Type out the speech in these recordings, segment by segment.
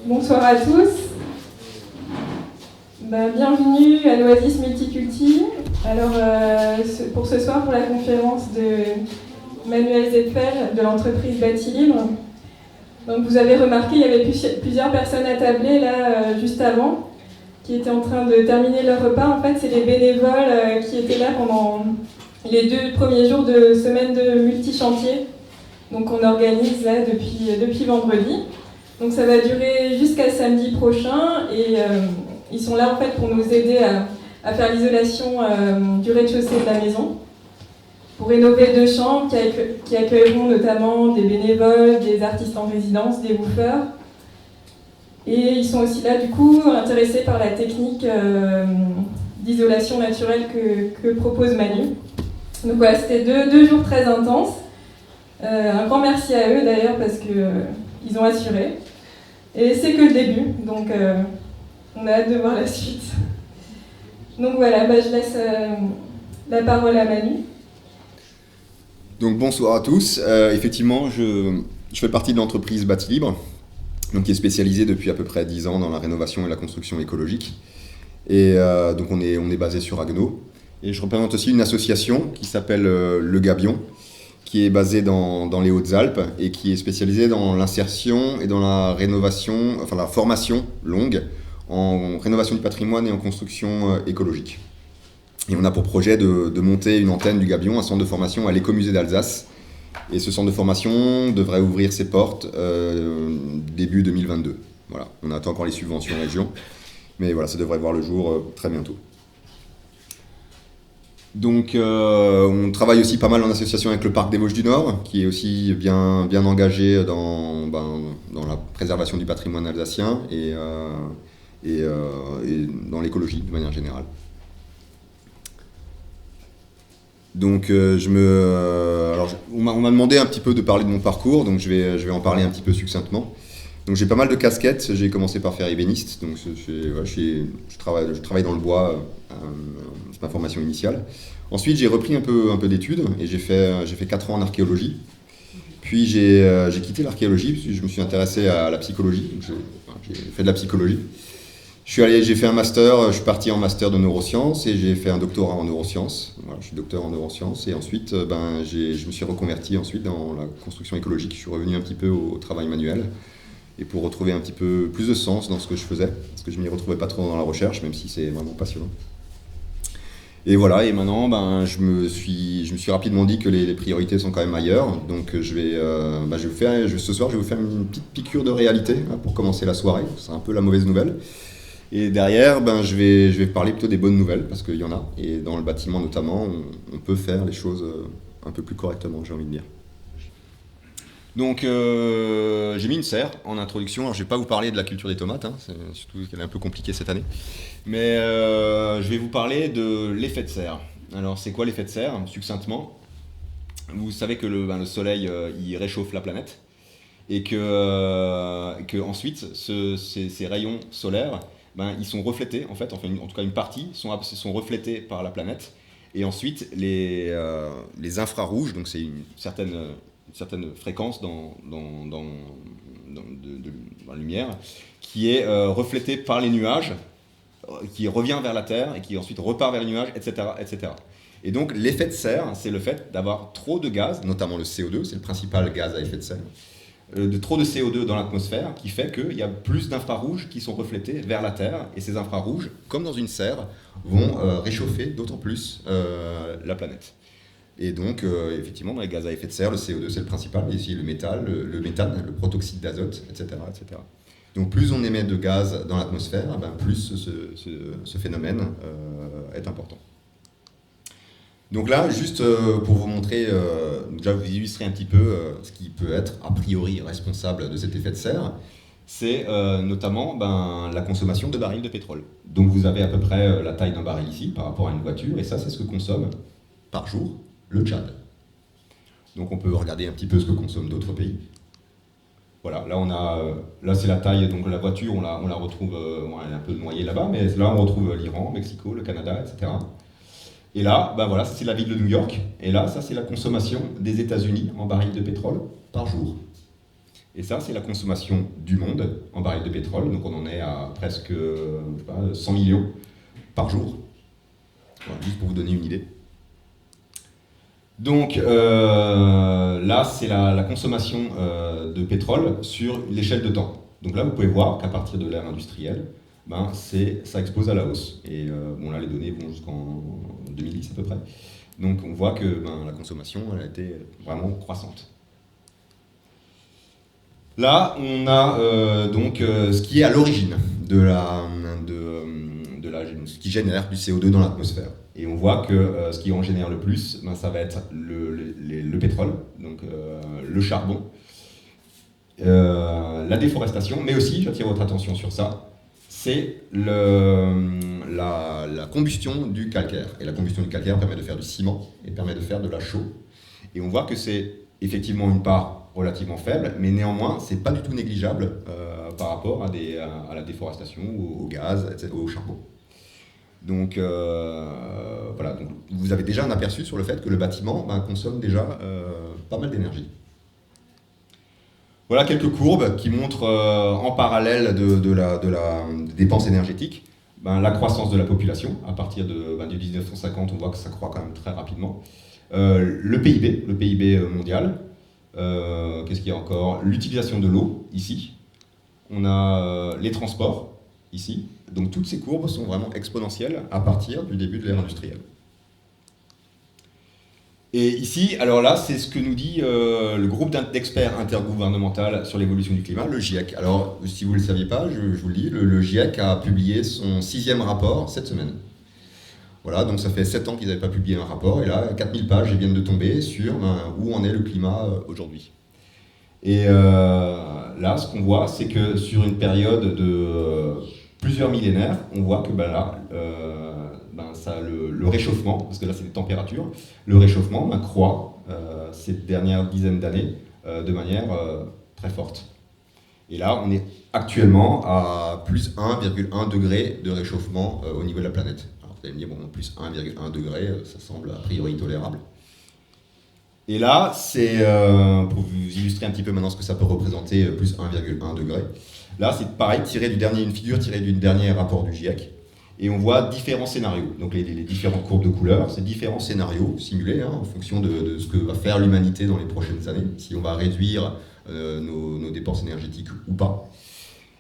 Bonsoir à tous. Bienvenue à l'Oasis Multiculti. Alors, pour ce soir, pour la conférence de Manuel Zepfel de l'entreprise Bâti Libre. Donc, vous avez remarqué, il y avait plusieurs personnes attablées là, juste avant, qui étaient en train de terminer leur repas. En fait, c'est les bénévoles qui étaient là pendant les 2 premiers jours de semaine de multi-chantier. Donc, on organise là depuis vendredi. Donc, ça va durer jusqu'à samedi prochain et ils sont là en fait pour nous aider à faire l'isolation du rez-de-chaussée de la maison, pour rénover 2 chambres qui accueilleront notamment des bénévoles, des artistes en résidence, des woofers. Et ils sont aussi là du coup intéressés par la technique d'isolation naturelle que propose Manu. Donc voilà, c'était 2 jours très intenses. Un grand merci à eux d'ailleurs parce qu'ils ont assuré. Et c'est que le début, donc on a hâte de voir la suite. Donc voilà, je laisse la parole à Manu. Donc bonsoir à tous. Effectivement, je fais partie de l'entreprise Bâti Libre, donc qui est spécialisée depuis à peu près 10 ans dans la rénovation et la construction écologique. Et donc on est basé sur Haguenau. Et je représente aussi une association qui s'appelle Le Gabion, qui est basée dans les Hautes-Alpes et qui est spécialisée dans l'insertion et dans la rénovation, enfin la formation longue en rénovation du patrimoine et en construction écologique. Et on a pour projet de monter une antenne du Gabion, un centre de formation à l'écomusée d'Alsace. Et ce centre de formation devrait ouvrir ses portes début 2022. Voilà, on attend encore les subventions région, mais voilà, ça devrait voir le jour très bientôt. Donc on travaille aussi pas mal en association avec le Parc des Vosges du Nord, qui est aussi bien engagé dans la préservation du patrimoine alsacien et dans l'écologie de manière générale. Donc on m'a demandé un petit peu de parler de mon parcours, donc je vais en parler un petit peu succinctement. Donc j'ai pas mal de casquettes. J'ai commencé par faire ébéniste, donc je travaille dans le bois, c'est ma formation initiale. Ensuite j'ai repris un peu d'études et j'ai fait 4 ans en archéologie. Puis j'ai quitté l'archéologie parce que je me suis intéressé à la psychologie, donc j'ai fait de la psychologie. J'ai fait un master, je suis parti en master de neurosciences et j'ai fait un doctorat en neurosciences. Voilà, je suis docteur en neurosciences et ensuite je me suis reconverti ensuite dans la construction écologique. Je suis revenu un petit peu au travail manuel et pour retrouver un petit peu plus de sens dans ce que je faisais, parce que je m'y retrouvais pas trop dans la recherche, même si c'est vraiment passionnant. Et voilà, et maintenant je me suis rapidement dit que les priorités sont quand même ailleurs, donc ce soir je vais vous faire une petite piqûre de réalité pour commencer la soirée. C'est un peu la mauvaise nouvelle. Et derrière, je vais parler plutôt des bonnes nouvelles, parce qu'il y en a. Et dans le bâtiment notamment, on peut faire les choses un peu plus correctement, j'ai envie de dire. Donc j'ai mis une serre en introduction. Alors je ne vais pas vous parler de la culture des tomates, c'est surtout qu'elle est un peu compliquée cette année. Mais je vais vous parler de l'effet de serre. Alors c'est quoi l'effet de serre, succinctement? Vous savez que le soleil il réchauffe la planète. Et que ensuite, ces rayons solaires, ils sont reflétés, en tout cas une partie, sont reflétés par la planète. Et ensuite, les infrarouges, donc c'est une certaine fréquence dans la lumière, qui est reflétée par les nuages, qui revient vers la Terre et qui ensuite repart vers les nuages, etc., etc. Et donc l'effet de serre, c'est le fait d'avoir trop de gaz, notamment le CO2, c'est le principal gaz à effet de serre, de trop de CO2 dans l'atmosphère qui fait qu'il y a plus d'infrarouges qui sont reflétés vers la Terre et ces infrarouges, comme dans une serre, vont réchauffer d'autant plus la planète. Et donc effectivement dans les gaz à effet de serre, le CO2 c'est le principal, mais aussi le méthane, le protoxyde d'azote, etc., etc. Donc plus on émet de gaz dans l'atmosphère, plus ce phénomène est important. Donc là, juste pour vous montrer, déjà vous illustrer un petit peu ce qui peut être a priori responsable de cet effet de serre, c'est notamment la consommation de barils de pétrole. Donc vous avez à peu près la taille d'un baril ici par rapport à une voiture, et ça c'est ce que consomme par jour le Tchad. Donc on peut regarder un petit peu ce que consomment d'autres pays. Voilà, là c'est la taille, donc la voiture on la retrouve, elle est un peu noyée là-bas, mais là on retrouve l'Iran, Mexico, le Canada, etc. Et là, bah voilà, c'est la ville de New York. Et là, ça, c'est la consommation des États-Unis en barils de pétrole par jour. Et ça, c'est la consommation du monde en barils de pétrole. Donc on en est à presque 100 millions par jour. Voilà, juste pour vous donner une idée. Donc là, c'est la consommation de pétrole sur l'échelle de temps. Donc là, vous pouvez voir qu'à partir de l'ère industrielle, ça explose à la hausse. Et bon, là, les données vont jusqu'en 2010 à peu près. Donc on voit que la consommation, elle a été vraiment croissante. Là, on a donc ce qui est à l'origine de ce qui génère du CO2 dans l'atmosphère. Et on voit que ce qui en génère le plus, ça va être le pétrole, donc le charbon, la déforestation, mais aussi, j'attire votre attention sur ça, c'est la combustion du calcaire. Et la combustion du calcaire permet de faire du ciment et permet de faire de la chaux. Et on voit que c'est effectivement une part relativement faible, mais néanmoins, c'est pas du tout négligeable par rapport à la déforestation, au gaz, etc., au charbon. Donc voilà, donc, vous avez déjà un aperçu sur le fait que le bâtiment consomme déjà pas mal d'énergie. Voilà quelques courbes qui montrent en parallèle de la dépense énergétique la croissance de la population. À partir du 1950, on voit que ça croît quand même très rapidement. Le PIB mondial. Qu'est-ce qu'il y a encore? L'utilisation de l'eau, ici. On a les transports, ici. Donc toutes ces courbes sont vraiment exponentielles à partir du début de l'ère industrielle. Et ici, alors là, c'est ce que nous dit le groupe d'experts intergouvernemental sur l'évolution du climat, le GIEC. Alors, si vous ne le saviez pas, je vous le dis, le GIEC a publié son 6e rapport cette semaine. Voilà, donc ça fait 7 ans qu'ils n'avaient pas publié un rapport, et là, 4000 pages viennent de tomber sur où en est le climat aujourd'hui. Et là, ce qu'on voit, c'est que sur une période de plusieurs millénaires, on voit que le réchauffement, parce que là c'est des températures, le réchauffement croît ces dernières dizaines d'années de manière très forte. Et là, on est actuellement à plus 1,1 degré de réchauffement au niveau de la planète. Alors vous allez me dire, bon, plus 1,1 degré, ça semble a priori tolérable. Et là, c'est pour vous illustrer un petit peu maintenant ce que ça peut représenter, plus 1,1 degré. Là, c'est pareil, une figure tirée du dernier rapport du GIEC. Et on voit différents scénarios. Donc les différentes courbes de couleurs, c'est différents scénarios simulés en fonction de ce que va faire l'humanité dans les prochaines années, si on va réduire nos dépenses énergétiques ou pas.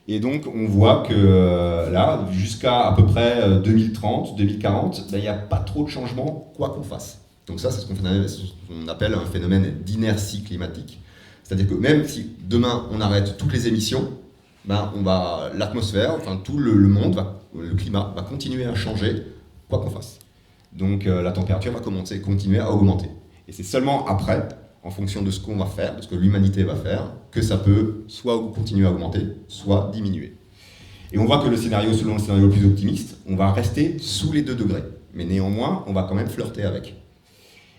Et donc on voit que là, jusqu'à à peu près 2030, 2040, il n'y a pas trop de changements, quoi qu'on fasse. Donc ça, c'est ce qu'on appelle un phénomène d'inertie climatique. C'est-à-dire que même si demain on arrête toutes les émissions, l'atmosphère, enfin tout le monde, le climat va continuer à changer, quoi qu'on fasse. Donc la température va continuer à augmenter. Et c'est seulement après, en fonction de ce qu'on va faire, de ce que l'humanité va faire, que ça peut soit continuer à augmenter, soit diminuer. Et on voit que selon le scénario le plus optimiste, on va rester sous les 2 degrés. Mais néanmoins, on va quand même flirter avec.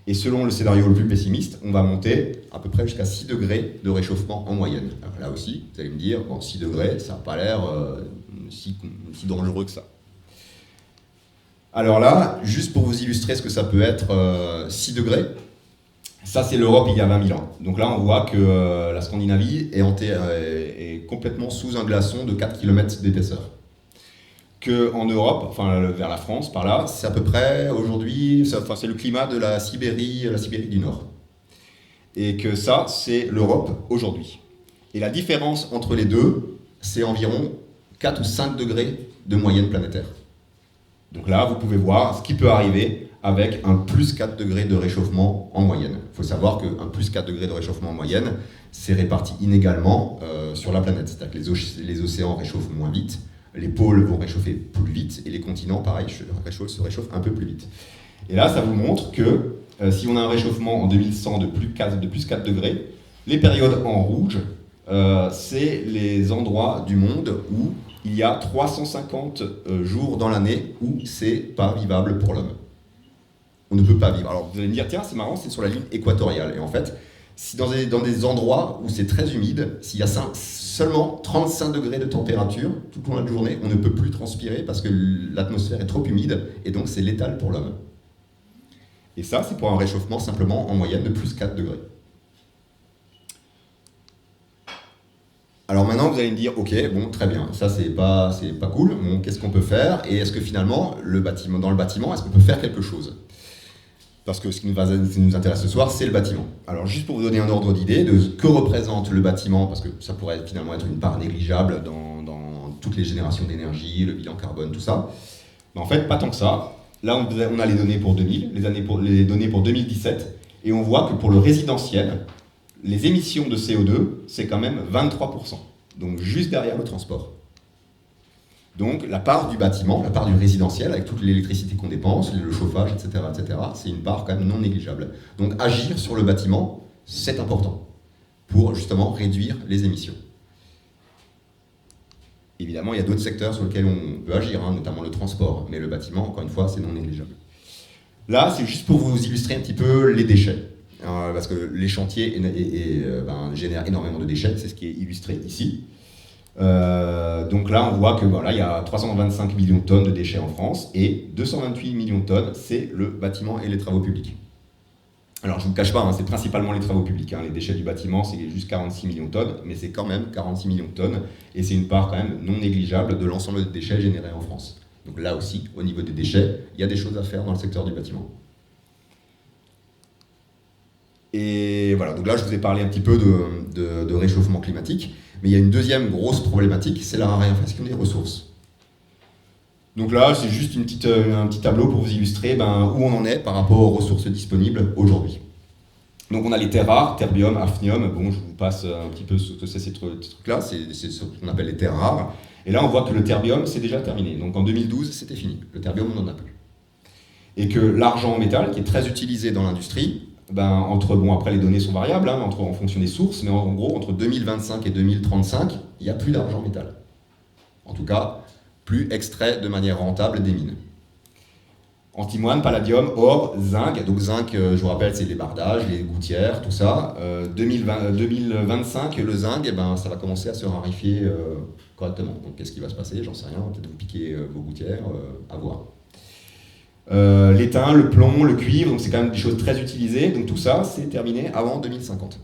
Et selon le scénario le plus pessimiste, on va monter à peu près jusqu'à 6 degrés de réchauffement en moyenne. Alors là aussi, vous allez me dire, 6 degrés, ça n'a pas l'air si dangereux que ça. Alors là, juste pour vous illustrer ce que ça peut être 6 degrés, ça c'est l'Europe il y a 20 000 ans. Donc là, on voit que la Scandinavie est complètement sous un glaçon de 4 km d'épaisseur. Qu'en Europe, enfin vers la France, par là, c'est à peu près aujourd'hui, c'est le climat de la Sibérie du Nord. Et que ça, c'est l'Europe aujourd'hui. Et la différence entre les deux, c'est environ 4 ou 5 degrés de moyenne planétaire. Donc là, vous pouvez voir ce qui peut arriver avec un plus 4 degrés de réchauffement en moyenne. Il faut savoir qu'un plus 4 degrés de réchauffement en moyenne, c'est réparti inégalement sur la planète. C'est-à-dire que les océans réchauffent moins vite, les pôles vont réchauffer plus vite, et les continents, pareil, se réchauffent un peu plus vite. Et là, ça vous montre que si on a un réchauffement en 2100 de plus 4 degrés, les périodes en rouge, c'est les endroits du monde où il y a 350 jours dans l'année où c'est pas vivable pour l'homme. On ne peut pas vivre. Alors vous allez me dire, tiens, c'est marrant, c'est sur la ligne équatoriale. Et en fait, si dans des endroits où c'est très humide, s'il y a seulement 35 degrés de température tout au long de la journée, on ne peut plus transpirer parce que l'atmosphère est trop humide et donc c'est létal pour l'homme. Et ça, c'est pour un réchauffement simplement en moyenne de plus 4 degrés. Alors maintenant, vous allez me dire, ok, bon, très bien, ça c'est pas cool, bon, qu'est-ce qu'on peut faire? Et est-ce que finalement, dans le bâtiment, est-ce qu'on peut faire quelque chose? Parce que ce qui nous intéresse ce soir, c'est le bâtiment. Alors juste pour vous donner un ordre d'idée de ce que représente le bâtiment, parce que ça pourrait finalement être une part négligeable dans toutes les générations d'énergie, le bilan carbone, tout ça. Mais en fait, pas tant que ça. Là, on a les données pour 2000, les données pour 2017, et on voit que pour le résidentiel, les émissions de CO2, c'est quand même 23%, donc juste derrière le transport. Donc la part du bâtiment, la part du résidentiel, avec toute l'électricité qu'on dépense, le chauffage, etc., c'est une part quand même non négligeable. Donc agir sur le bâtiment, c'est important, pour justement réduire les émissions. Évidemment, il y a d'autres secteurs sur lesquels on peut agir, notamment le transport, mais le bâtiment, encore une fois, c'est non négligeable. Là, c'est juste pour vous illustrer un petit peu les déchets. Parce que les chantiers génèrent énormément de déchets, c'est ce qui est illustré ici. Donc là, on voit que voilà, il y a 325 millions de tonnes de déchets en France et 228 millions de tonnes, c'est le bâtiment et les travaux publics. Alors je ne vous cache pas, c'est principalement les travaux publics. Les déchets du bâtiment, c'est juste 46 millions de tonnes, mais c'est quand même 46 millions de tonnes et c'est une part quand même non négligeable de l'ensemble des déchets générés en France. Donc là aussi, au niveau des déchets, il y a des choses à faire dans le secteur du bâtiment. Et voilà, donc là je vous ai parlé un petit peu de réchauffement climatique, mais il y a une deuxième grosse problématique, c'est la raréfaction des ressources. Donc là, c'est juste un petit tableau pour vous illustrer où on en est par rapport aux ressources disponibles aujourd'hui. Donc on a les terres rares, terbium, hafnium, bon je vous passe un petit peu ce que c'est ces trucs-là, c'est ce qu'on appelle les terres rares. Et là on voit que le terbium c'est déjà terminé, donc en 2012 c'était fini, le terbium on n'en a plus. Et que l'argent en métal, qui est très utilisé dans l'industrie, après les données sont variables, en fonction des sources, mais en gros, entre 2025 et 2035, il n'y a plus d'argent métal. En tout cas, plus extrait de manière rentable des mines. Antimoine, palladium, or, zinc. Donc zinc, je vous rappelle, c'est les bardages, les gouttières, tout ça. 2025, le zinc, ça va commencer à se raréfier correctement. Donc qu'est-ce qui va se passer? J'en sais rien, peut-être vous piquer vos gouttières, à voir. L'étain, le plomb, le cuivre, donc c'est quand même des choses très utilisées, donc tout ça c'est terminé avant 2050.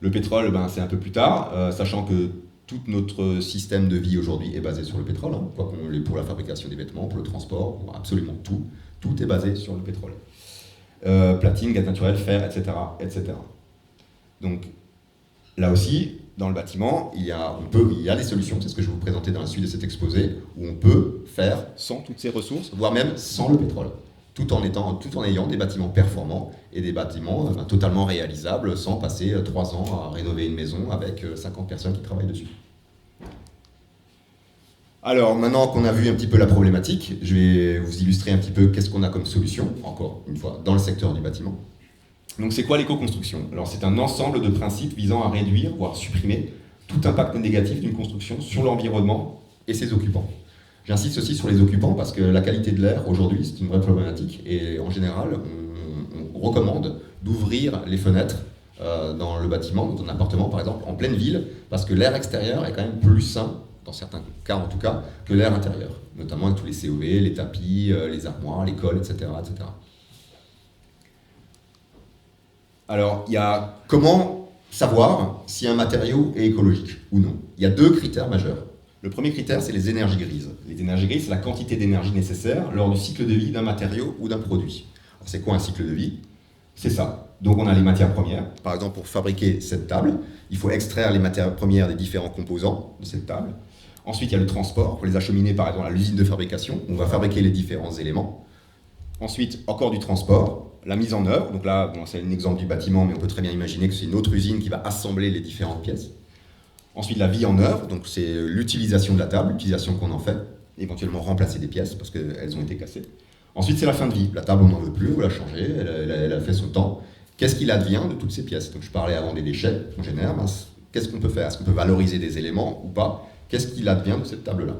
Le pétrole, c'est un peu plus tard, sachant que tout notre système de vie aujourd'hui est basé sur le pétrole, pour la fabrication des vêtements, pour le transport, pour absolument tout, tout est basé sur le pétrole. Platine, gaz naturel, fer, etc., etc. Donc là aussi, dans le bâtiment, il y a des solutions, c'est ce que je vais vous présenter dans la suite de cet exposé, où on peut faire sans toutes ces ressources, voire même sans le pétrole, tout en ayant des bâtiments performants et des bâtiments totalement réalisables sans passer 3 ans à rénover une maison avec 50 personnes qui travaillent dessus. Alors maintenant qu'on a vu un petit peu la problématique, je vais vous illustrer un petit peu qu'est-ce qu'on a comme solution, encore une fois, dans le secteur du bâtiment. Donc c'est quoi l'éco-construction? Alors c'est un ensemble de principes visant à réduire, voire supprimer, tout impact négatif d'une construction sur l'environnement et ses occupants. J'insiste aussi sur les occupants parce que la qualité de l'air aujourd'hui c'est une vraie problématique et en général on recommande d'ouvrir les fenêtres dans le bâtiment, dans un appartement par exemple, en pleine ville, parce que l'air extérieur est quand même plus sain, dans certains cas en tout cas, que l'air intérieur, notamment avec tous les COV, les tapis, les armoires, les cols, etc., etc. Alors, il y a comment savoir si un matériau est écologique ou non. Il y a 2 critères majeurs. Le premier critère, c'est les énergies grises. Les énergies grises, c'est la quantité d'énergie nécessaire lors du cycle de vie d'un matériau ou d'un produit. Alors, c'est quoi un cycle de vie? C'est ça. Donc, on a les matières premières. Par exemple, pour fabriquer cette table, il faut extraire les matières premières des différents composants de cette table. Ensuite, il y a le transport, pour les acheminer par exemple à l'usine de fabrication. On va fabriquer les différents éléments. Ensuite, encore du transport. La mise en œuvre, donc là, c'est un exemple du bâtiment, mais on peut très bien imaginer que c'est une autre usine qui va assembler les différentes pièces. Ensuite, la vie en œuvre, donc c'est l'utilisation de la table, l'utilisation qu'on en fait, éventuellement remplacer des pièces parce qu'elles ont été cassées. Ensuite, c'est la fin de vie. La table, on n'en veut plus, on l'a changée, elle a fait son temps. Qu'est-ce qu'il advient de toutes ces pièces? Donc je parlais avant des déchets qu'on génère, qu'est-ce qu'on peut faire? Est-ce qu'on peut valoriser des éléments ou pas? Qu'est-ce qu'il advient de cette table-là?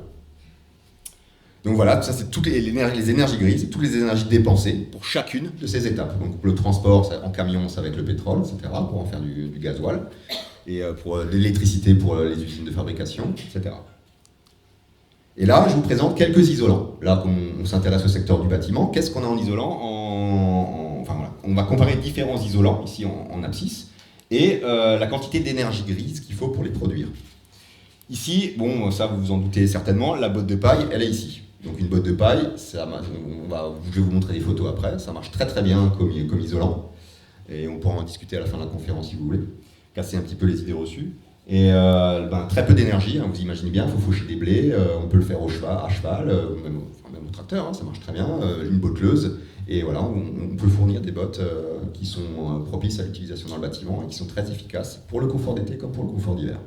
Donc voilà, ça c'est toutes les énergies grises, toutes les énergies dépensées pour chacune de ces étapes. Donc le transport en camion, ça va être le pétrole, etc., pour en faire du gasoil, et pour l'électricité pour les usines de fabrication, etc. Et là, je vous présente quelques isolants. Là, on s'intéresse au secteur du bâtiment. Qu'est-ce qu'on a en isolant? enfin, voilà, on va comparer différents isolants ici en abscisse et la quantité d'énergie grise qu'il faut pour les produire. Ici, bon, ça vous vous en doutez certainement, la botte de paille, elle est ici. Donc une botte de paille, je vais vous montrer des photos après, ça marche très très bien comme isolant. Et on pourra en discuter à la fin de la conférence si vous voulez, casser un petit peu les idées reçues. Et très peu d'énergie, vous imaginez bien, il faut faucher des blés, on peut le faire à cheval, même au tracteur, hein, ça marche très bien, une botteleuse. Et voilà, on peut fournir des bottes qui sont propices à l'utilisation dans le bâtiment et qui sont très efficaces pour le confort d'été comme pour le confort d'hiver.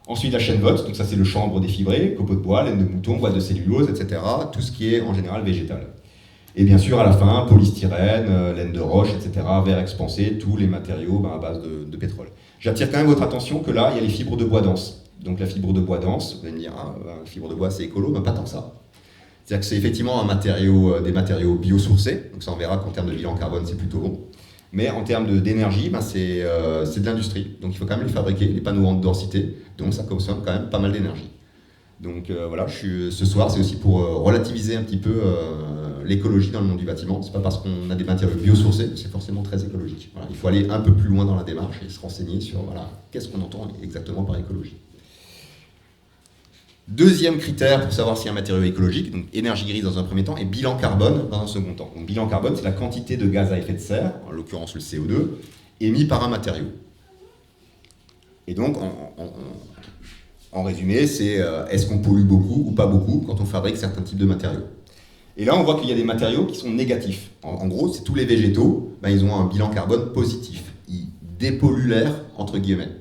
Ensuite, la chaîne botte, donc ça c'est le chanvre défibré, copeaux de bois, laine de mouton, boîte de cellulose, etc. Tout ce qui est en général végétal. Et bien sûr, à la fin, polystyrène, laine de roche, etc., verre expansé, tous les matériaux à base de pétrole. J'attire quand même votre attention que là, il y a les fibres de bois dense. Donc la fibre de bois dense, vous allez me dire, la fibre de bois c'est écolo, mais pas tant que ça. C'est-à-dire que c'est effectivement des matériaux biosourcés, donc ça on verra qu'en termes de bilan carbone c'est plutôt bon. Mais en termes d'énergie, c'est de l'industrie. Donc il faut quand même les fabriquer, les panneaux en haute densité, donc ça consomme quand même pas mal d'énergie. Donc voilà, ce soir c'est aussi pour relativiser un petit peu l'écologie dans le monde du bâtiment. C'est pas parce qu'on a des matériaux biosourcés que c'est forcément très écologique. Voilà, il faut aller un peu plus loin dans la démarche et se renseigner sur qu'est-ce qu'on entend exactement par écologie. Deuxième critère pour savoir si un matériau est écologique, donc énergie grise dans un premier temps et bilan carbone dans un second temps. Donc bilan carbone, c'est la quantité de gaz à effet de serre, en l'occurrence le CO2, émis par un matériau. Et donc, en résumé, c'est est-ce qu'on pollue beaucoup ou pas beaucoup quand on fabrique certains types de matériaux. Et là, on voit qu'il y a des matériaux qui sont négatifs. En gros, c'est tous les végétaux, ils ont un bilan carbone positif. Ils dépolluent l'air, entre guillemets.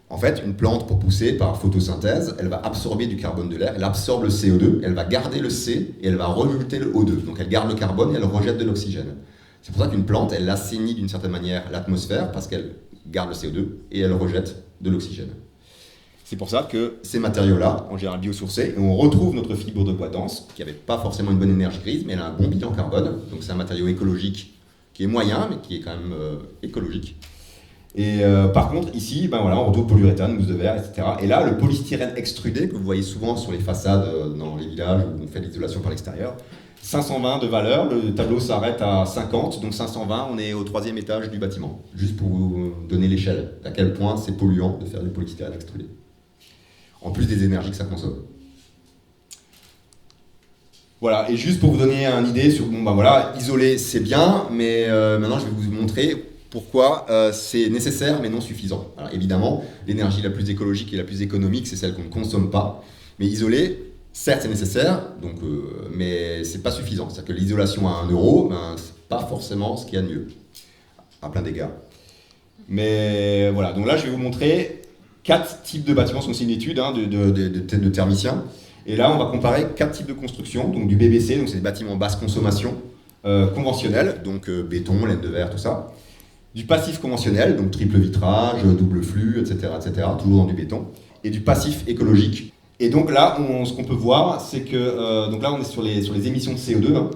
En fait, une plante, pour pousser par photosynthèse, elle va absorber du carbone de l'air, elle absorbe le CO2, elle va garder le C et elle va rejeter le O2. Donc elle garde le carbone et elle rejette de l'oxygène. C'est pour ça qu'une plante, elle assainit d'une certaine manière l'atmosphère parce qu'elle garde le CO2 et elle rejette de l'oxygène. C'est pour ça que ces matériaux-là, en général biosourcés, et on retrouve notre fibre de bois dense, qui n'avait pas forcément une bonne énergie grise, mais elle a un bon bilan carbone. Donc c'est un matériau écologique qui est moyen, mais qui est quand même écologique. Et par contre, ici, on retrouve polyuréthane, mousse de verre, etc. Et là, le polystyrène extrudé, que vous voyez souvent sur les façades dans les villages où on fait de l'isolation par l'extérieur, 520 de valeur, le tableau s'arrête à 50, donc 520, on est au 3e étage du bâtiment. Juste pour vous donner l'échelle, à quel point c'est polluant de faire du polystyrène extrudé. En plus des énergies que ça consomme. Voilà, et juste pour vous donner une idée sur, isoler c'est bien, mais maintenant je vais vous montrer pourquoi c'est nécessaire mais non suffisant. Alors, évidemment, l'énergie la plus écologique et la plus économique, c'est celle qu'on ne consomme pas. Mais isoler, certes c'est nécessaire, mais c'est pas suffisant. C'est-à-dire que l'isolation à 1 €, c'est pas forcément ce qu'il y a de mieux, à plein d'égards. Mais voilà, donc là je vais vous montrer 4 types de bâtiments, c'est une étude de thermiciens. Et là on va comparer 4 types de construction, donc du BBC, donc c'est des bâtiments basse consommation, conventionnels, donc béton, laine de verre, tout ça. Du passif conventionnel, donc triple vitrage, double flux, etc., toujours dans du béton, et du passif écologique. Et donc là, ce qu'on peut voir, c'est que, donc là on est sur les émissions de CO2.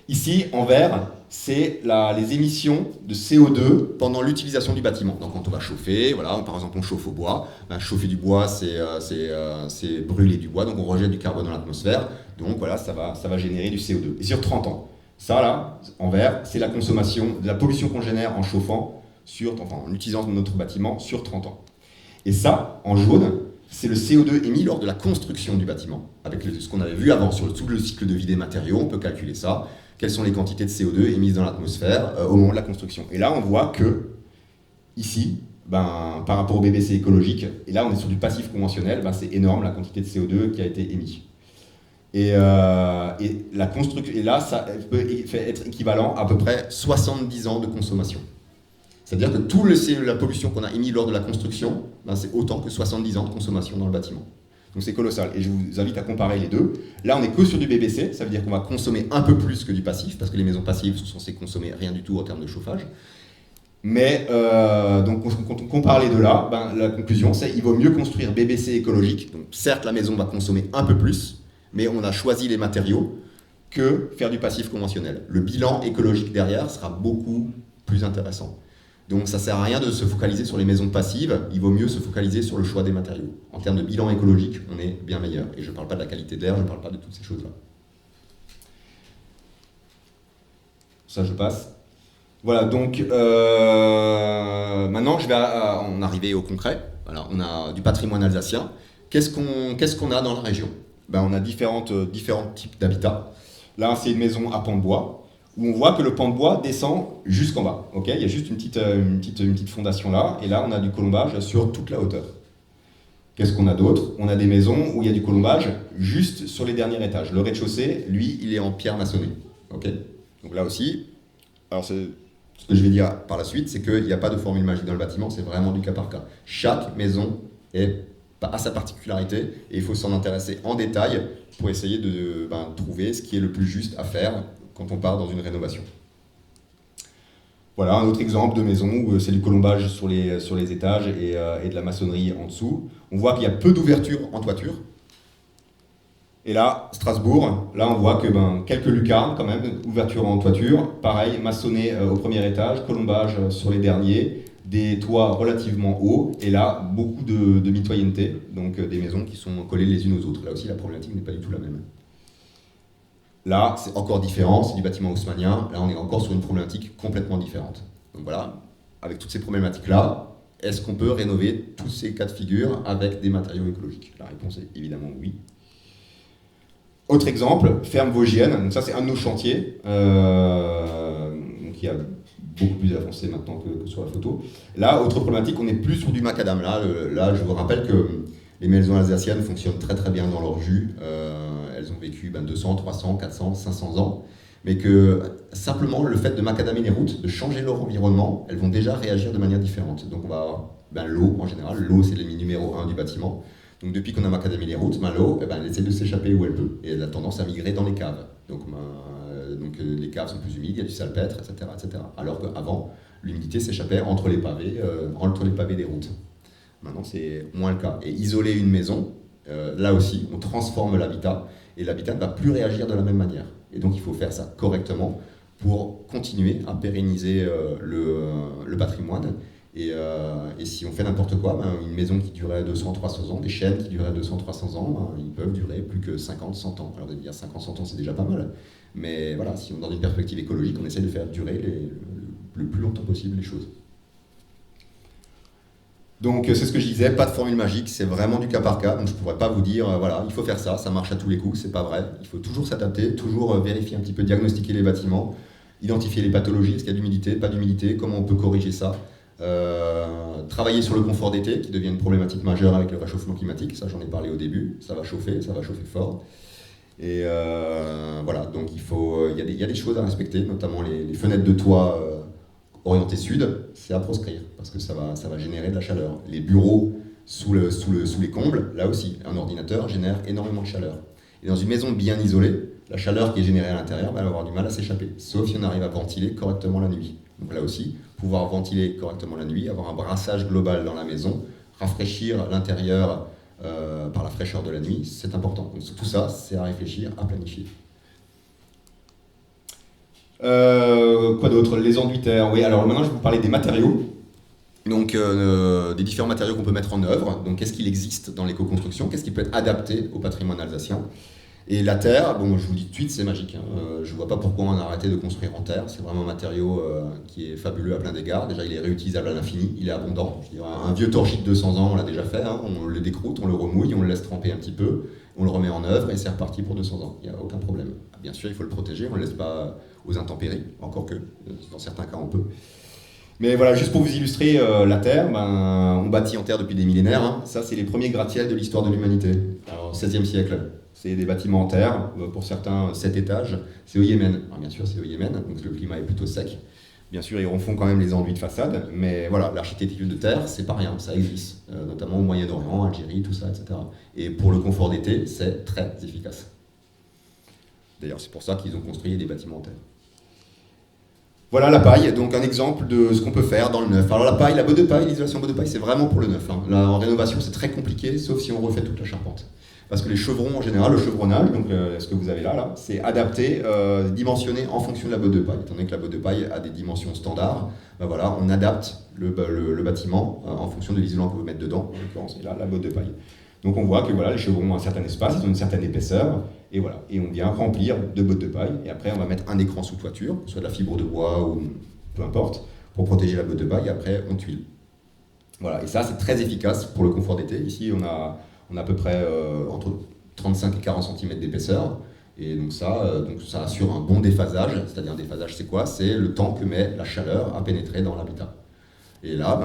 Ici, en vert, c'est les émissions de CO2 pendant l'utilisation du bâtiment. Donc quand on va chauffer, par exemple on chauffe au bois, chauffer du bois, c'est brûler du bois, donc on rejette du carbone dans l'atmosphère, donc ça va générer du CO2. Et sur 30 ans. Ça, là, en vert, c'est la consommation, de la pollution qu'on génère en chauffant, en utilisant notre bâtiment sur 30 ans. Et ça, en jaune, c'est le CO2 émis lors de la construction du bâtiment. Avec ce qu'on avait vu avant sur tout le cycle de vie des matériaux, on peut calculer ça. Quelles sont les quantités de CO2 émises dans l'atmosphère au moment de la construction. Et là, on voit que, ici, par rapport au BBC écologique, et là, on est sur du passif conventionnel, c'est énorme la quantité de CO2 qui a été émise. Et la construction, et là, ça peut être équivalent à peu près 70 ans de consommation. C'est-à-dire que toute la pollution qu'on a émise lors de la construction, c'est autant que 70 ans de consommation dans le bâtiment. Donc c'est colossal. Et je vous invite à comparer les deux. Là, on n'est que sur du BBC, ça veut dire qu'on va consommer un peu plus que du passif, parce que les maisons passives sont censées consommer rien du tout en termes de chauffage. Mais donc quand on compare les deux là, la conclusion c'est qu'il vaut mieux construire BBC écologique. Donc certes, la maison va consommer un peu plus, mais on a choisi les matériaux que faire du passif conventionnel. Le bilan écologique derrière sera beaucoup plus intéressant. Donc ça ne sert à rien de se focaliser sur les maisons passives, il vaut mieux se focaliser sur le choix des matériaux. En termes de bilan écologique, on est bien meilleur. Et je ne parle pas de la qualité de l'air, je ne parle pas de toutes ces choses-là. Ça, je passe. Voilà, donc maintenant, on est arrivé au concret. Voilà, on a du patrimoine alsacien. Qu'est-ce qu'on a dans la région? Ben, on a différents types d'habitats. Là, c'est une maison à pan de bois, où on voit que le pan de bois descend jusqu'en bas. Okay, il y a juste une petite fondation là, et là, on a du colombage sur toute la hauteur. Qu'est-ce qu'on a d'autre? On a des maisons où il y a du colombage juste sur les derniers étages. Le rez-de-chaussée, lui, il est en pierre maçonnée. Okay, donc là aussi, alors ce que je vais dire par la suite, c'est qu'il n'y a pas de formule magique dans le bâtiment, c'est vraiment du cas par cas. Chaque maison a sa particularité et il faut s'en intéresser en détail pour essayer de trouver ce qui est le plus juste à faire quand on part dans une rénovation. Voilà un autre exemple de maison où c'est du colombage sur les étages et de la maçonnerie en dessous. On voit qu'il y a peu d'ouverture en toiture. Et là, Strasbourg, là on voit que quelques lucarnes quand même, ouverture en toiture, pareil, maçonné au premier étage, colombage sur les derniers, des toits relativement hauts, et là, beaucoup de mitoyenneté, donc des maisons qui sont collées les unes aux autres. Là aussi, la problématique n'est pas du tout la même. Là, c'est encore différent, c'est du bâtiment haussmannien, là on est encore sur une problématique complètement différente. Donc voilà, avec toutes ces problématiques-là, est-ce qu'on peut rénover tous ces cas de figure avec des matériaux écologiques? La réponse est évidemment oui. Autre exemple, ferme vosgienne, donc ça c'est un de nos chantiers, qui a beaucoup plus avancé maintenant que sur la photo. Là, autre problématique, on n'est plus sur du macadam. Là, je vous rappelle que les maisons alsaciennes fonctionnent très très bien dans leur jus. Elles ont vécu 200, 300, 400, 500 ans. Mais que simplement le fait de macadamer les routes, de changer leur environnement, elles vont déjà réagir de manière différente. Donc on va avoir l'eau en général. L'eau, c'est l'ennemi numéro 1 du bâtiment. Donc depuis qu'on a macadamé les routes, l'eau, elle essaie de s'échapper où elle peut. Et elle a tendance à migrer dans les caves. Donc les caves sont plus humides, il y a du salpêtre, etc. etc. Alors qu'avant, l'humidité s'échappait entre les pavés des routes. Maintenant, c'est moins le cas. Et isoler une maison, là aussi, on transforme l'habitat, et l'habitat ne va plus réagir de la même manière. Et donc il faut faire ça correctement pour continuer à pérenniser le patrimoine. Et si on fait n'importe quoi, une maison qui durait 200-300 ans, des chênes qui duraient 200-300 ans, ils peuvent durer plus que 50-100 ans. Alors de dire 50-100 ans, c'est déjà pas mal. Mais voilà, si on est dans une perspective écologique, on essaie de faire durer le plus longtemps possible les choses. Donc c'est ce que je disais, pas de formule magique, c'est vraiment du cas par cas. Donc je ne pourrais pas vous dire, voilà, il faut faire ça, ça marche à tous les coups, c'est pas vrai. Il faut toujours s'adapter, toujours vérifier un petit peu, diagnostiquer les bâtiments, identifier les pathologies, est-ce qu'il y a d'humidité, pas d'humidité, comment on peut corriger ça. Travailler sur le confort d'été, qui devient une problématique majeure avec le réchauffement climatique, ça j'en ai parlé au début, ça va chauffer fort. Et voilà, donc il y a des choses à respecter, notamment les fenêtres de toit orientées sud, c'est à proscrire, parce que ça va générer de la chaleur. Les bureaux sous les combles, là aussi, un ordinateur génère énormément de chaleur. Et dans une maison bien isolée, la chaleur qui est générée à l'intérieur va avoir du mal à s'échapper, sauf si on arrive à ventiler correctement la nuit. Donc là aussi, pouvoir ventiler correctement la nuit, avoir un brassage global dans la maison, rafraîchir l'intérieur par la fraîcheur de la nuit, c'est important. Donc tout ça, c'est à réfléchir, à planifier. Quoi d'autre? Les enduits terre. Oui, alors maintenant je vais vous parler des matériaux. Donc des différents matériaux qu'on peut mettre en œuvre. Donc qu'est-ce qu'il existe dans l'éco-construction? Qu'est-ce qui peut être adapté au patrimoine alsacien? Et la terre, bon, je vous dis tout de suite, c'est magique. Je ne vois pas pourquoi on a arrêté de construire en terre. C'est vraiment un matériau qui est fabuleux à plein d'égards. Déjà, il est réutilisable à l'infini, il est abondant. Je dirais, un vieux torchis de 200 ans, on l'a déjà fait. On le décroute, on le remouille, on le laisse tremper un petit peu, on le remet en œuvre et c'est reparti pour 200 ans. Il n'y a aucun problème. Bien sûr, il faut le protéger, on ne le laisse pas aux intempéries, encore que dans certains cas on peut. Mais voilà, juste pour vous illustrer la terre, on bâtit en terre depuis des millénaires. Ça, c'est les premiers gratte-ciels de l'histoire de l'humanité. Alors, 16e siècle. C'est des bâtiments en terre, pour certains 7 étages. C'est au Yémen. Alors, bien sûr, c'est au Yémen, donc le climat est plutôt sec. Bien sûr, ils refont quand même les enduits de façade, mais voilà, l'architecture de terre, c'est pas rien, ça existe, notamment au Moyen-Orient, Algérie, tout ça, etc. Et pour le confort d'été, c'est très efficace. D'ailleurs, c'est pour ça qu'ils ont construit des bâtiments en terre. Voilà la paille, donc un exemple de ce qu'on peut faire dans le neuf. Alors la paille, la botte de paille, l'isolation botte de paille, c'est vraiment pour le neuf. Là, en rénovation, c'est très compliqué, sauf si on refait toute la charpente. Parce que les chevrons, en général, le chevronnage, donc ce que vous avez là, c'est adapté, dimensionné en fonction de la botte de paille. Étant donné que la botte de paille a des dimensions standards, voilà, on adapte le bâtiment en fonction de l'isolant que vous mettez dedans, en l'occurrence, et là, la botte de paille. Donc on voit que voilà, les chevrons ont un certain espace, ils ont une certaine épaisseur, et voilà. Et on vient remplir de bottes de paille, et après on va mettre un écran sous toiture, que ce soit de la fibre de bois ou peu importe, pour protéger la botte de paille, et après on tuile. Voilà, et ça c'est très efficace pour le confort d'été. Ici on a à peu près entre 35 et 40 cm d'épaisseur, et donc ça assure un bon déphasage, c'est-à-dire un déphasage c'est quoi? C'est le temps que met la chaleur à pénétrer dans l'habitat. Et là,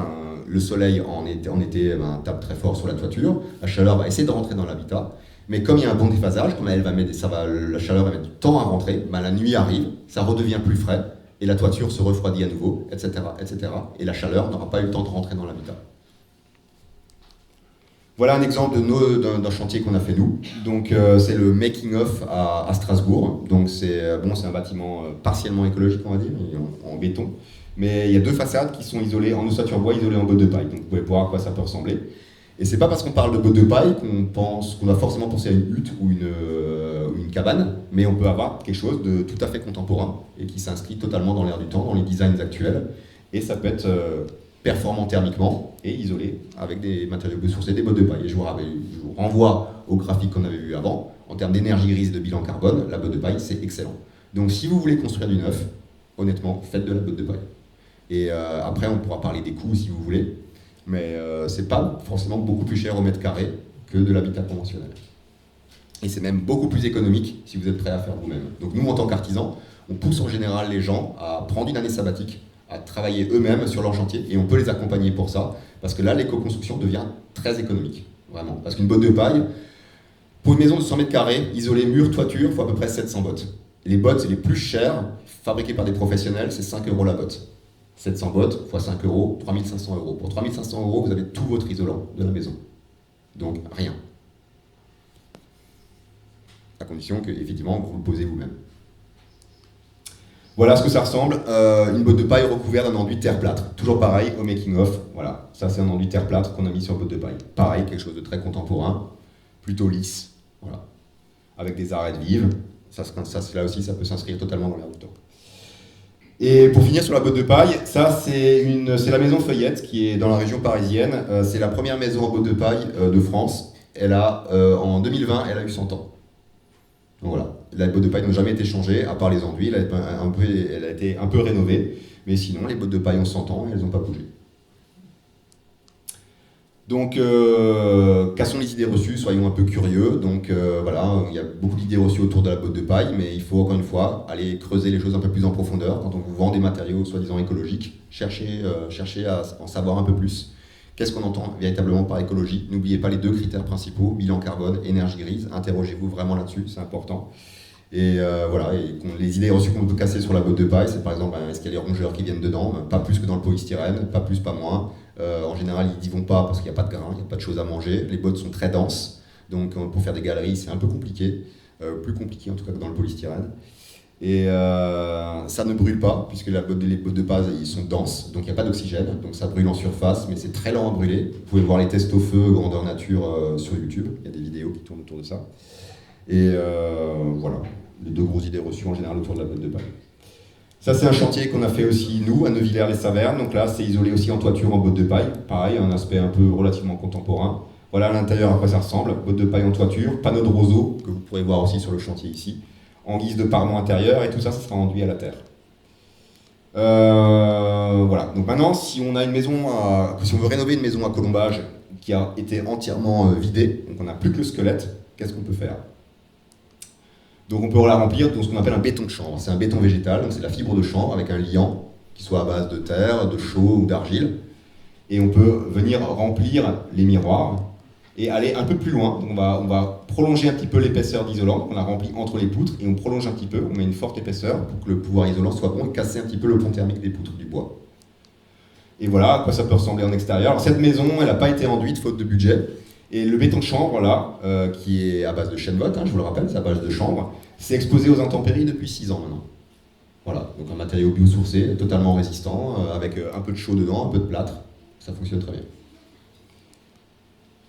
le soleil en été tape très fort sur la toiture, la chaleur va essayer de rentrer dans l'habitat, mais comme il y a un bon déphasage, comme la chaleur va mettre du temps à rentrer, la nuit arrive, ça redevient plus frais, et la toiture se refroidit à nouveau, etc., etc., et la chaleur n'aura pas eu le temps de rentrer dans l'habitat. Voilà un exemple d'un chantier qu'on a fait nous. Donc c'est le making of à Strasbourg. Donc c'est un bâtiment partiellement écologique, on va dire, en béton. Mais il y a 2 façades qui sont isolées en ossature bois, isolées en bottes de paille. Donc vous pouvez voir à quoi ça peut ressembler. Et c'est pas parce qu'on parle de bottes de paille qu'on doit forcément penser à une hutte ou une cabane, mais on peut avoir quelque chose de tout à fait contemporain et qui s'inscrit totalement dans l'air du temps, dans les designs actuels. Et ça peut être performant thermiquement et isolé avec des matériaux biosourcés, des bottes de paille. Et je vous renvoie au graphique qu'on avait vu avant. En termes d'énergie grise et de bilan carbone, la botte de paille, c'est excellent. Donc si vous voulez construire du neuf, honnêtement, faites de la botte de paille. Et après, on pourra parler des coûts si vous voulez, mais c'est pas forcément beaucoup plus cher au mètre carré que de l'habitat conventionnel. Et c'est même beaucoup plus économique si vous êtes prêt à faire vous-même. Donc nous, en tant qu'artisans, on pousse en général les gens à prendre une année sabbatique, à travailler eux-mêmes sur leur chantier, et on peut les accompagner pour ça, parce que là, l'éco-construction devient très économique, vraiment. Parce qu'une botte de paille, pour une maison de 100 mètres carrés, isolée mur, toiture, il faut à peu près 700 bottes. Les bottes les plus chères, fabriquées par des professionnels, c'est 5 € la botte. 700 bottes x 5 €, 3500 €. Pour 3500 €, vous avez tout votre isolant de la maison. Donc rien. À condition que, effectivement, vous le posez vous-même. Voilà ce que ça ressemble. Une botte de paille recouverte d'un enduit terre-plâtre. Toujours pareil au making-of. Voilà, ça c'est un enduit terre-plâtre qu'on a mis sur botte de paille. Pareil, quelque chose de très contemporain, plutôt lisse. Voilà. Avec des arêtes vives. Là aussi, ça peut s'inscrire totalement dans l'air du temps. Et pour finir sur la botte de paille, ça c'est la maison Feuillette qui est dans la région parisienne. C'est la première maison en botte de paille de France. En 2020, elle a eu 100 ans. Donc voilà, la botte de paille n'a jamais été changée, à part les enduits, elle a été un peu rénovée. Mais sinon, les bottes de paille ont 100 ans et elles n'ont pas bougé. Donc, cassons les idées reçues, soyons un peu curieux. Donc voilà, il y a beaucoup d'idées reçues autour de la botte de paille, mais il faut encore une fois aller creuser les choses un peu plus en profondeur. Quand on vous vend des matériaux soi-disant écologiques, cherchez à en savoir un peu plus. Qu'est-ce qu'on entend véritablement par écologie? N'oubliez pas les 2 critères principaux, bilan carbone, énergie grise. Interrogez-vous vraiment là-dessus, c'est important. Et voilà, les idées reçues qu'on peut casser sur la botte de paille, c'est par exemple, est-ce qu'il y a les rongeurs qui viennent dedans? Pas plus que dans le polystyrène, pas plus, pas moins. En général, ils n'y vont pas parce qu'il n'y a pas de grains, il n'y a pas de choses à manger. Les bottes sont très denses, donc pour faire des galeries, c'est un peu compliqué. Plus compliqué en tout cas que dans le polystyrène. Et ça ne brûle pas, puisque les bottes de paille ils sont denses, donc il n'y a pas d'oxygène, donc ça brûle en surface, mais c'est très lent à brûler. Vous pouvez voir les tests au feu grandeur nature sur YouTube, il y a des vidéos qui tournent autour de ça. Et voilà, les 2 grosses idées reçues en général autour de la botte de paille. Ça c'est un chantier qu'on a fait aussi nous, à Neuvillers-les-Savernes, donc là c'est isolé aussi en toiture en botte de paille, pareil, un aspect un peu relativement contemporain. Voilà à l'intérieur à quoi ça ressemble, botte de paille en toiture, panneau de roseau, que vous pourrez voir aussi sur le chantier ici, en guise de parement intérieur, et tout ça, ça sera enduit à la terre. Voilà, donc maintenant, si on veut rénover une maison à colombage qui a été entièrement vidée, donc on n'a plus que le squelette, qu'est-ce qu'on peut faire? Donc on peut la remplir de ce qu'on appelle un béton de chanvre. C'est un béton végétal, donc c'est de la fibre de chanvre avec un liant qui soit à base de terre, de chaux ou d'argile. Et on peut venir remplir les miroirs et aller un peu plus loin. Donc on va prolonger un petit peu l'épaisseur d'isolant. On la remplit entre les poutres et on prolonge un petit peu. On met une forte épaisseur pour que le pouvoir isolant soit bon et casser un petit peu le pont thermique des poutres du bois. Et voilà à quoi ça peut ressembler en extérieur. Alors, cette maison, elle n'a pas été enduite faute de budget. Et le béton de chanvre, là, qui est à base de chêne vote, je vous le rappelle, c'est à base de chanvre, c'est exposé aux intempéries depuis 6 ans maintenant. Voilà, donc un matériau biosourcé, totalement résistant, avec un peu de chaux dedans, un peu de plâtre. Ça fonctionne très bien.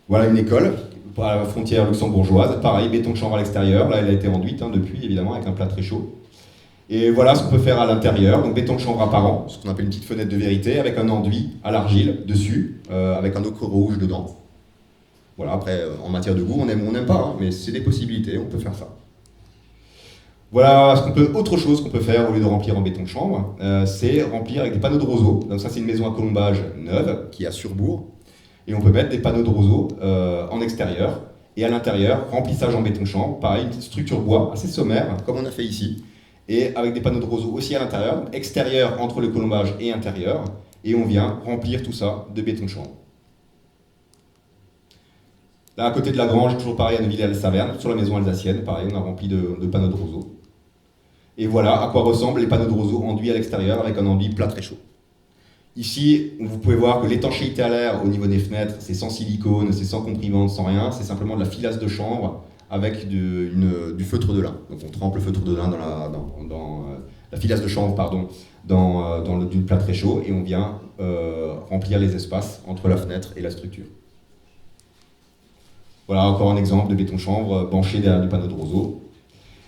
Voilà une école, à la frontière luxembourgeoise. Pareil, béton de chanvre à l'extérieur. Là, elle a été enduite depuis, évidemment, avec un plâtre très chaud. Et voilà ce qu'on peut faire à l'intérieur. Donc béton de chanvre apparent, ce qu'on appelle une petite fenêtre de vérité, avec un enduit à l'argile dessus, avec un ochre rouge dedans. Voilà, après, en matière de goût, on aime ou on n'aime pas, hein, mais c'est des possibilités, on peut faire ça. Voilà, autre chose qu'on peut faire au lieu de remplir en béton de chambre, c'est remplir avec des panneaux de roseaux. Donc ça, c'est une maison à colombage neuve qui est à Surbourg. Et on peut mettre des panneaux de roseaux en extérieur. Et à l'intérieur, remplissage en béton de chambre. Pareil, une petite structure bois assez sommaire, comme on a fait ici. Et avec des panneaux de roseaux aussi à l'intérieur, extérieur entre le colombage et intérieur. Et on vient remplir tout ça de béton de chambre. Là, à côté de la grange, toujours pareil, à Neuville-les-Saverne, sur la maison alsacienne, pareil, on a rempli de panneaux de roseaux. Et voilà à quoi ressemblent les panneaux de roseaux enduits à l'extérieur avec un enduit plat très chaud. Ici, vous pouvez voir que l'étanchéité à l'air au niveau des fenêtres, c'est sans silicone, c'est sans comprimante, sans rien, c'est simplement de la filasse de chambre avec du feutre de lin. Donc on trempe le feutre de lin dans la filasse de chanvre, pardon, dans du plat très chaud et on vient remplir les espaces entre la fenêtre et la structure. Voilà encore un exemple de béton chanvre banché derrière du panneau de roseau.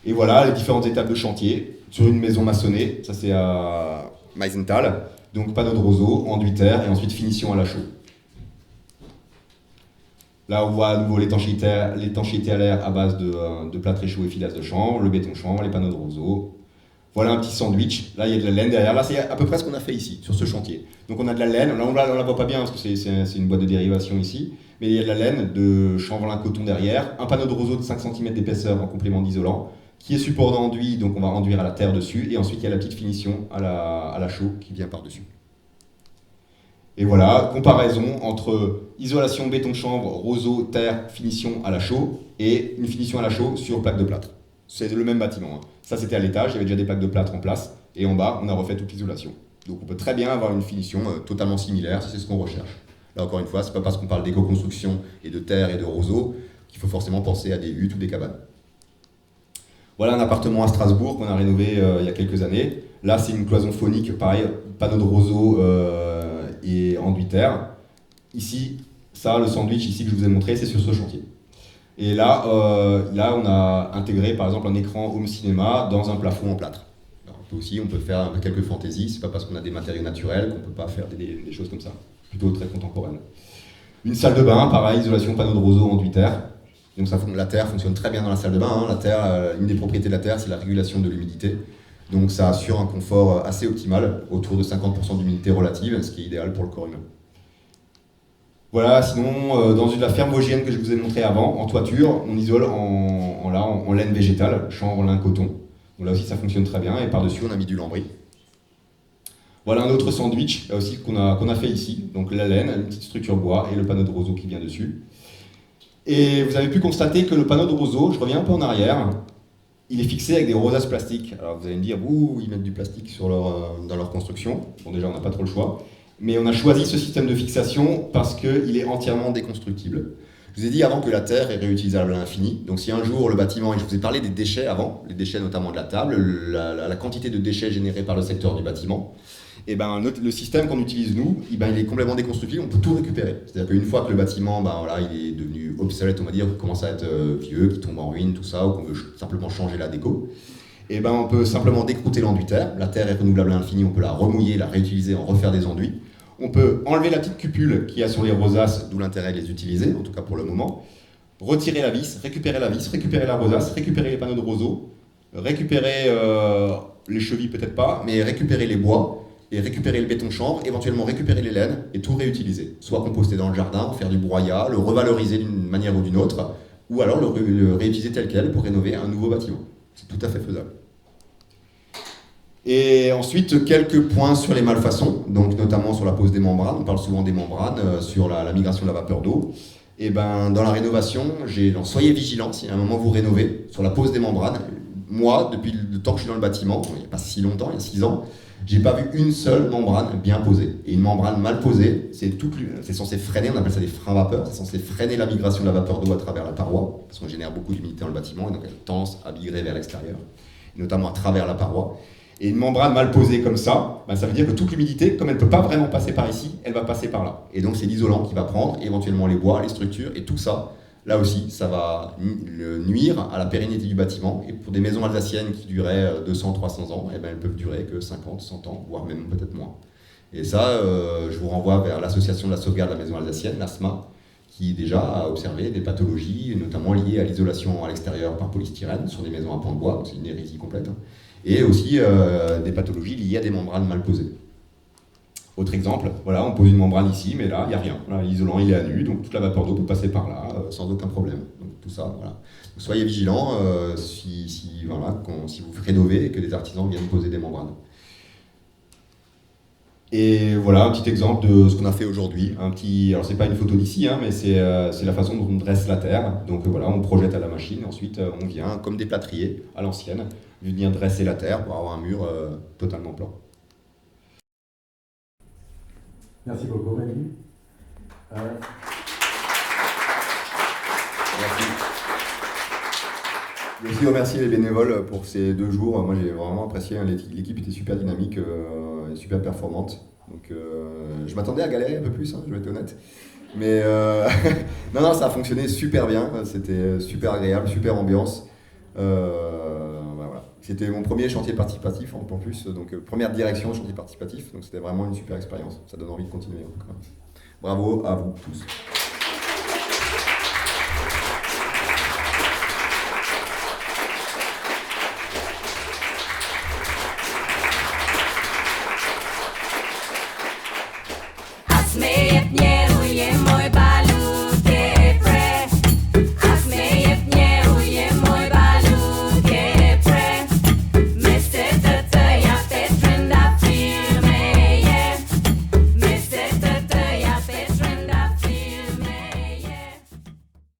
Et voilà les différentes étapes de chantier sur une maison maçonnée, ça c'est à Meisenthal, donc panneau de roseau, enduit terre et ensuite finition à la chaux. Là on voit à nouveau l'étanchéité à l'air à base de plâtre très chaud et filasse de chanvre, le béton chanvre, les panneaux de roseau. Voilà un petit sandwich, là il y a de la laine derrière, là c'est à peu près ce qu'on a fait ici, sur ce chantier. Donc on a de la laine, là on la voit pas bien parce que c'est une boîte de dérivation ici, mais il y a de la laine de chanvre coton derrière, un panneau de roseau de 5 cm d'épaisseur en complément d'isolant, qui est support d'enduit, donc on va enduire à la terre dessus, et ensuite il y a la petite finition à la chaux qui vient par-dessus. Et voilà, comparaison entre isolation béton de chanvre, roseau, terre, finition à la chaux, et une finition à la chaux sur plaque de plâtre. C'est le même bâtiment. Hein. Ça c'était à l'étage, il y avait déjà des plaques de plâtre en place, et en bas on a refait toute l'isolation. Donc on peut très bien avoir une finition totalement similaire si c'est ce qu'on recherche. Là encore une fois, c'est pas parce qu'on parle d'éco-construction et de terre et de roseau qu'il faut forcément penser à des huttes ou des cabanes. Voilà un appartement à Strasbourg qu'on a rénové il y a quelques années. Là, c'est une cloison phonique, pareil, panneau de roseau et enduit terre. Ici, ça, le sandwich ici que je vous ai montré, c'est sur ce chantier. Et là, on a intégré par exemple un écran home cinéma dans un plafond en plâtre. Alors, on peut faire quelques fantaisies, c'est pas parce qu'on a des matériaux naturels qu'on peut pas faire des choses comme ça, plutôt très contemporaines. Une salle de bain, pareil, isolation panneau de roseau enduit terre. Donc la terre fonctionne très bien dans la salle de bain. Hein. La terre, une des propriétés de la terre, c'est la régulation de l'humidité. Donc ça assure un confort assez optimal, autour de 50% d'humidité relative, ce qui est idéal pour le corps humain. Voilà, sinon, dans la ferme vosgienne que je vous ai montré avant, en toiture, on isole en laine végétale, chanvre, lin, coton. Donc là aussi, ça fonctionne très bien. Et par-dessus, on a mis du lambris. Voilà un autre sandwich, là aussi, qu'on a fait ici. Donc la laine, une petite structure bois et le panneau de roseau qui vient dessus. Et vous avez pu constater que le panneau de roseau, je reviens un peu en arrière, il est fixé avec des rosasses plastiques. Alors vous allez me dire, ouh, ils mettent du plastique dans leur construction. Bon, déjà, on n'a pas trop le choix. Mais on a choisi ce système de fixation parce qu'il est entièrement déconstructible. Je vous ai dit avant que la terre est réutilisable à l'infini. Donc si un jour le bâtiment, et je vous ai parlé des déchets avant, les déchets notamment de la table, la quantité de déchets générés par le secteur du bâtiment, et ben, le système qu'on utilise nous, il est complètement déconstructible, on peut tout récupérer. C'est-à-dire qu'une fois que le bâtiment il est devenu obsolète, on va dire, qu'il commence à être vieux, qu'il tombe en ruine, tout ça, ou qu'on veut simplement changer la déco, et ben, on peut simplement décrouter l'enduit terre. La terre est renouvelable à l'infini, on peut la remouiller, la réutiliser, en refaire des enduits. On peut enlever la petite cupule qu'il y a sur les rosaces, d'où l'intérêt de les utiliser, en tout cas pour le moment. Retirer la vis, récupérer la rosace, récupérer les panneaux de roseau, récupérer les chevilles peut-être pas, mais récupérer les bois, et récupérer le béton chanvre, éventuellement récupérer les laines et tout réutiliser. Soit composter dans le jardin, faire du broyat, le revaloriser d'une manière ou d'une autre, ou alors le réutiliser tel quel pour rénover un nouveau bâtiment. C'est tout à fait faisable. Et ensuite, quelques points sur les malfaçons, donc notamment sur la pose des membranes. On parle souvent des membranes, sur la migration de la vapeur d'eau. Et ben, dans la rénovation, soyez vigilants si à un moment vous rénovez sur la pose des membranes. Moi, depuis le temps que je suis dans le bâtiment, il n'y a pas si longtemps, il y a 6 ans, j'ai pas vu une seule membrane bien posée. Et une membrane mal posée, c'est censé freiner, on appelle ça des freins vapeur, c'est censé freiner la migration de la vapeur d'eau à travers la paroi, parce qu'on génère beaucoup d'humidité dans le bâtiment, et donc elle tend à migrer vers l'extérieur, notamment à travers la paroi. Et une membrane mal posée comme ça, ça veut dire que toute l'humidité, comme elle ne peut pas vraiment passer par ici, elle va passer par là. Et donc c'est l'isolant qui va prendre éventuellement les bois, les structures, et tout ça, là aussi, ça va nuire à la pérennité du bâtiment. Et pour des maisons alsaciennes qui duraient 200-300 ans, elles peuvent durer que 50, 100 ans, voire même peut-être moins. Et ça, je vous renvoie vers l'association de la sauvegarde de la maison alsacienne, l'ASMA, qui déjà a observé des pathologies, notamment liées à l'isolation à l'extérieur par polystyrène sur des maisons à pans de bois, c'est une hérésie complète, et aussi des pathologies liées à des membranes mal posées. Autre exemple, voilà, on pose une membrane ici, mais là, il n'y a rien. L'isolant, il est à nu, donc toute la vapeur d'eau peut passer par là sans aucun problème. Donc tout ça, voilà. Donc, soyez vigilants si vous rénovez et que des artisans viennent poser des membranes. Et voilà un petit exemple de ce qu'on a fait aujourd'hui. Alors c'est pas une photo d'ici, hein, mais c'est la façon dont on dresse la terre. Donc voilà, on projette à la machine, ensuite on vient, comme des plâtriers à l'ancienne, venir dresser la terre pour avoir un mur totalement plan. Merci beaucoup, Rémi. Merci. Je veux aussi remercier les bénévoles pour ces 2 jours. Moi, j'ai vraiment apprécié. L'équipe était super dynamique et super performante. Donc, je m'attendais à galérer un peu plus, hein, je vais être honnête. Mais non, ça a fonctionné super bien. C'était super agréable, super ambiance. Voilà. C'était mon premier chantier participatif en plus. Donc, première direction chantier participatif. Donc, c'était vraiment une super expérience. Ça donne envie de continuer. Donc, bravo à vous tous.